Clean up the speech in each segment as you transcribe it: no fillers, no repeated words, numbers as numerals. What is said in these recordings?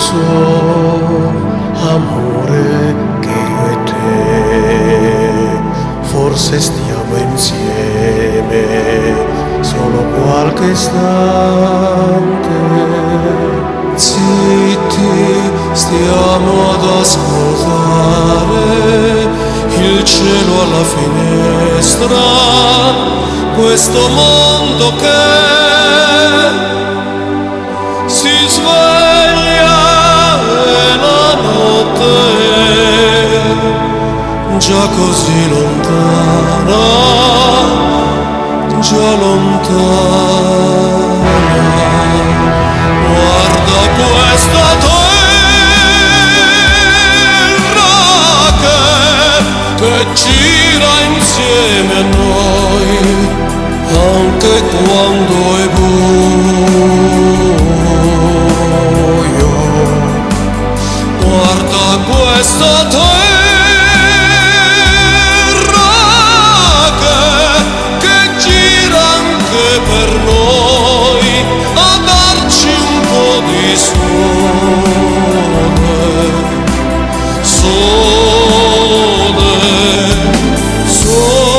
so, amore, che io e te forse stiamo insieme solo qualche istante. Zitti, stiamo ad ascoltare il cielo alla finestra, questo mondo che si sveglia e la notte è già così lontana, già lontana. Guarda questa terra che gira insieme a noi, anche quando è buio. Guarda questa terra che gira anche per noi, a darci un po' di sole, sole, sole.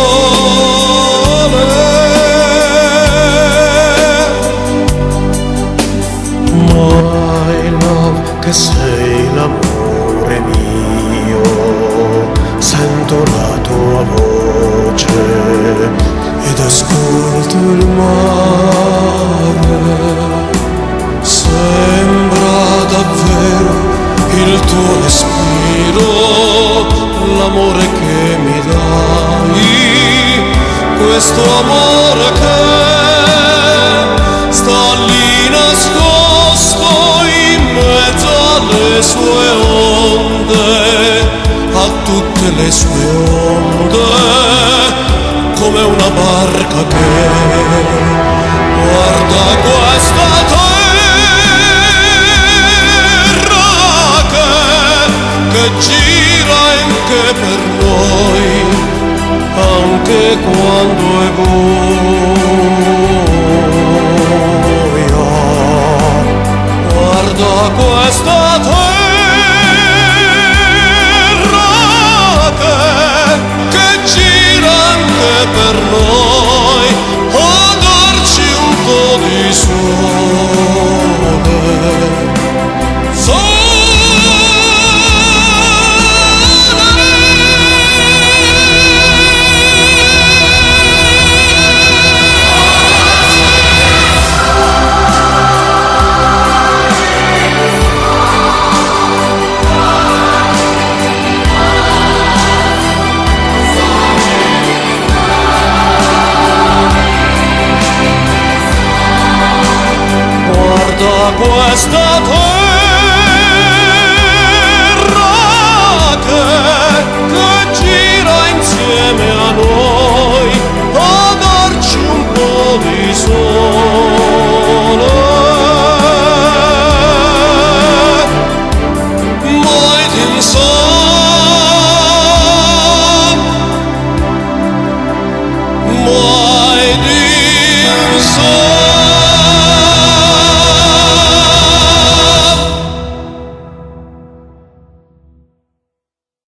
My love, che sei l'amore mio, sento la tua voce ed ascolto il mare. Sembra davvero il tuo respiro, l'amore che mi dai, questo amore che sta lì nascosto in mezzo alle sue onde, a tutte le sue onde, come una barca che guarda questa terra che gira anche per noi, anche quando è buio. Guarda questa